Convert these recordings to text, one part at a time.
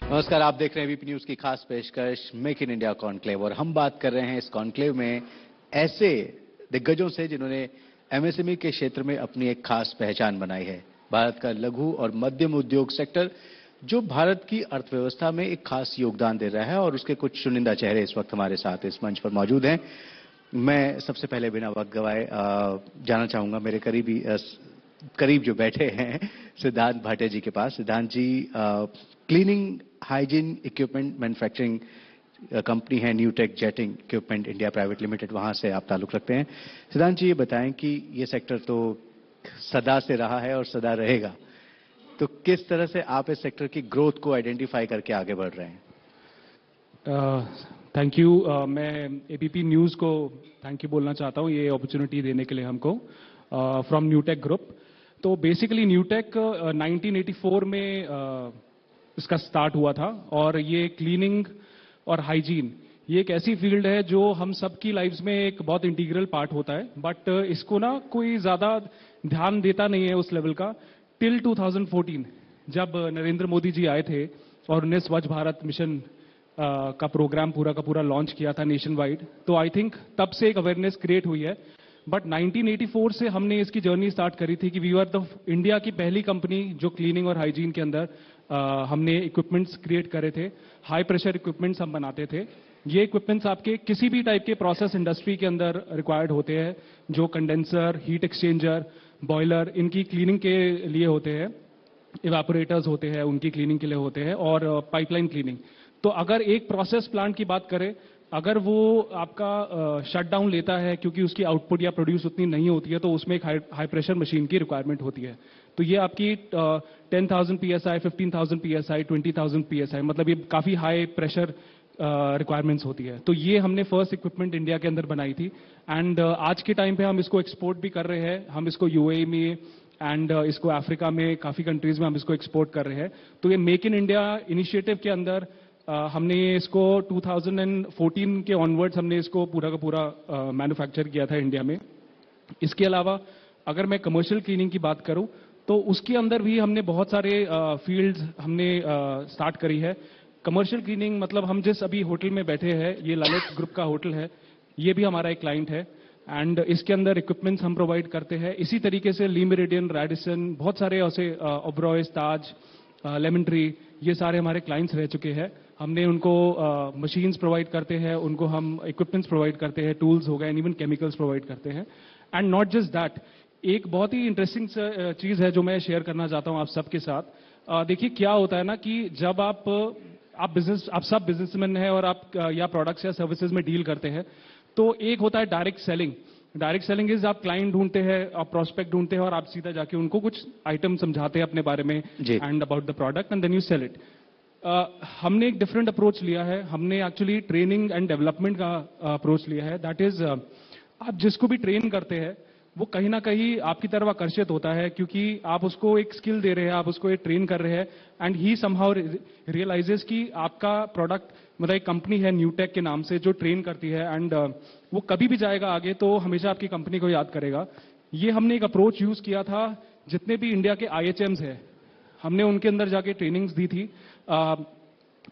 नमस्कार, आप देख रहे हैं वीपी न्यूज की खास पेशकश मेक इन इंडिया कॉन्क्लेव और हम बात कर रहे हैं इस कॉन्क्लेव में ऐसे दिग्गजों से जिन्होंने एमएसएमई के क्षेत्र में अपनी एक खास पहचान बनाई है। भारत का लघु और मध्यम उद्योग सेक्टर जो भारत की अर्थव्यवस्था में एक खास योगदान दे रहा है और उसके कुछ चुनिंदा चेहरे इस वक्त हमारे साथ इस मंच पर मौजूद हैं। मैं सबसे पहले बिना वक्त गवाए जाना चाहूंगा मेरे करीब जो बैठे हैं सिद्धांत भाटिया जी के पास। Siddhant ji cleaning hygiene equipment manufacturing company है Newtech jetting equipment India private limited, वहां से आप ताल्लुक रखते हैं। सिद्धांत जी ये बताएं कि ये सेक्टर तो सदा से रहा है और सदा रहेगा, तो किस तरह से आप इस सेक्टर की ग्रोथ को आइडेंटिफाई करके आगे बढ़ रहे हैं? Thank you. मैं एबीपी न्यूज़ को थैंक यू बोलना चाहता हूँ ये अपॉर्चुनिटी देने के लिए हमको फ्रॉम न्यूटेक ग्रुप। तो बेसिकली न्यूटेक 1984 में इसका स्टार्ट हुआ था और ये क्लीनिंग और हाइजीन ये एक ऐसी फील्ड है जो हम सबकी लाइफ्स में एक बहुत इंटीग्रल पार्ट होता है, बट इसको ना कोई ज़्यादा ध्यान देता नहीं है उस लेवल का टिल 2014 जब नरेंद्र मोदी जी आए थे और उन्हें स्वच्छ भारत मिशन का प्रोग्राम पूरा का पूरा लॉन्च किया था नेशन वाइड। तो आई थिंक तब से एक अवेयरनेस क्रिएट हुई है। बट 1984 से हमने इसकी जर्नी स्टार्ट करी थी कि वी आर द इंडिया की पहली कंपनी जो क्लीनिंग और हाइजीन के अंदर हमने इक्विपमेंट्स क्रिएट करे थे। हाई प्रेशर इक्विपमेंट्स हम बनाते थे। ये इक्विपमेंट्स आपके किसी भी टाइप के प्रोसेस इंडस्ट्री के अंदर रिक्वायर्ड होते हैं, जो कंडेंसर, हीट एक्सचेंजर, बॉयलर, इनकी क्लीनिंग के लिए होते हैं। इवेपोरेटर्स होते हैं, उनकी क्लीनिंग के लिए होते हैं, और पाइपलाइन क्लीनिंग। तो अगर एक प्रोसेस प्लांट की बात करें, अगर वो आपका शटडाउन लेता है क्योंकि उसकी आउटपुट या प्रोड्यूस उतनी नहीं होती है, तो उसमें एक हाई प्रेशर मशीन की रिक्वायरमेंट होती है। तो ये आपकी 10,000 PSI, 15,000 PSI, 20,000 PSI, मतलब ये काफ़ी हाई प्रेशर रिक्वायरमेंट्स होती है। तो ये हमने फर्स्ट इक्विपमेंट इंडिया के अंदर बनाई थी एंड आज के टाइम पे हम इसको एक्सपोर्ट भी कर रहे हैं। हम इसको यूएई में एंड इसको अफ्रीका में काफ़ी कंट्रीज में हम इसको एक्सपोर्ट कर रहे हैं। तो ये मेक इन इंडिया इनिशिएटिव के अंदर हमने इसको 2014 के ऑनवर्ड्स हमने इसको पूरा का पूरा मैन्युफैक्चर किया था इंडिया में। इसके अलावा अगर मैं कमर्शियल क्लीनिंग की बात करूं तो उसके अंदर भी हमने बहुत सारे फील्ड्स हमने स्टार्ट करी है। कमर्शियल क्लीनिंग मतलब हम जिस अभी होटल में बैठे हैं, ये ललित ग्रुप का होटल है, ये भी हमारा एक क्लाइंट है एंड इसके अंदर इक्विपमेंट्स हम प्रोवाइड करते हैं। इसी तरीके से ली मेरिडियन, रेडिसन, बहुत सारे ऐसे ओबरॉय, ताज, लेमन ट्री, ये सारे हमारे क्लाइंट्स रह चुके हैं। हमने उनको मशीन्स प्रोवाइड करते हैं, उनको हम इक्विपमेंट्स प्रोवाइड करते हैं, टूल्स हो गए, एंड इवन केमिकल्स प्रोवाइड करते हैं। एंड नॉट जस्ट दैट, एक बहुत ही इंटरेस्टिंग चीज़ है जो मैं शेयर करना चाहता हूँ आप सबके साथ। देखिए क्या होता है ना कि जब आप सब बिजनेसमैन हैं और आप या प्रोडक्ट्स या सर्विसेज में डील करते हैं, तो एक होता है direct selling. Direct selling is आप क्लाइंट ढूंढते हैं, आप प्रोस्पेक्ट ढूंढते हैं और आप सीधा जाके उनको कुछ आइटम समझाते हैं अपने बारे में and about the product and then you sell it. हमने एक डिफरेंट अप्रोच लिया है। हमने एक्चुअली ट्रेनिंग एंड डेवलपमेंट का अप्रोच लिया है। दैट इज आप जिसको भी ट्रेन करते हैं वो कहीं ना कहीं आपकी तरफ आकर्षित होता है, क्योंकि आप उसको एक स्किल दे रहे हैं, आप उसको एक ट्रेन कर रहे हैं एंड ही समहाउ रियलाइजेस कि आपका प्रोडक्ट, मतलब एक कंपनी है न्यूटेक के नाम से जो ट्रेन करती है एंड वो कभी भी जाएगा आगे तो हमेशा आपकी कंपनी को याद करेगा। ये हमने एक अप्रोच यूज किया था। जितने भी इंडिया के IHMs है हमने उनके अंदर जाके ट्रेनिंग्स दी थी।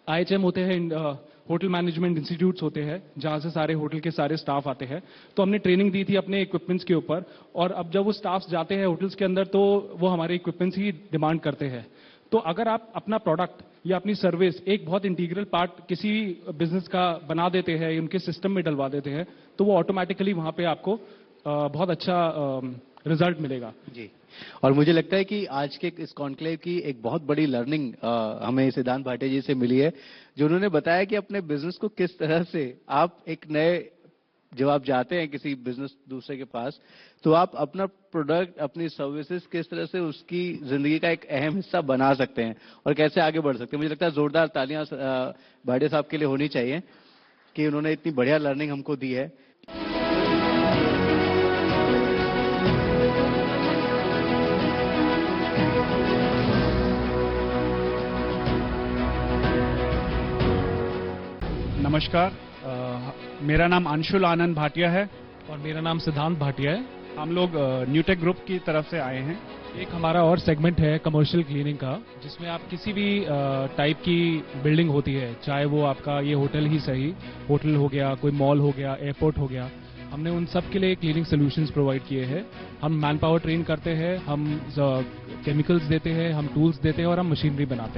IHM होते हैं होटल मैनेजमेंट इंस्टीट्यूट्स होते हैं जहां से सारे होटल के सारे स्टाफ आते हैं। तो हमने ट्रेनिंग दी थी अपने इक्विपमेंट्स के ऊपर, और अब जब वो स्टाफ जाते हैं होटल्स के अंदर तो वो हमारे इक्विपमेंट्स ही डिमांड करते हैं। तो अगर आप अपना प्रोडक्ट या अपनी सर्विस एक बहुत इंटीग्रल पार्ट किसी बिजनेस का बना देते हैं, उनके सिस्टम में डलवा देते हैं, तो वो ऑटोमेटिकली वहां पे आपको बहुत अच्छा रिजल्ट मिलेगा। जी, और मुझे लगता है कि आज के इस कॉन्क्लेव की एक बहुत बड़ी लर्निंग हमें सिद्धांत भाटिया जी से मिली है, जो उन्होंने बताया कि अपने बिजनेस को किस तरह से आप एक नए, जब आप जाते हैं किसी बिजनेस दूसरे के पास, तो आप अपना प्रोडक्ट, अपनी सर्विसेज किस तरह से उसकी जिंदगी का एक अहम हिस्सा बना सकते हैं और कैसे आगे बढ़ सकते हैं। मुझे लगता है जोरदार तालियां भाटिया साहब के लिए होनी चाहिए कि उन्होंने इतनी बढ़िया लर्निंग हमको दी है। नमस्कार, मेरा नाम अंशुल आनंद भाटिया है और मेरा नाम सिद्धांत भाटिया है। हम लोग न्यूटेक ग्रुप की तरफ से आए हैं। एक हमारा और सेगमेंट है कमर्शियल क्लीनिंग का, जिसमें आप किसी भी टाइप की बिल्डिंग होती है, चाहे वो आपका ये होटल ही सही, होटल हो गया, कोई मॉल हो गया, एयरपोर्ट हो गया, हमने उन सब के लिए क्लीनिंग सॉल्यूशंस प्रोवाइड किए हैं। हम मैन पावर ट्रेन करते हैं, हम केमिकल्स देते हैं, हम टूल्स देते हैं और हम मशीनरी बनाते हैं।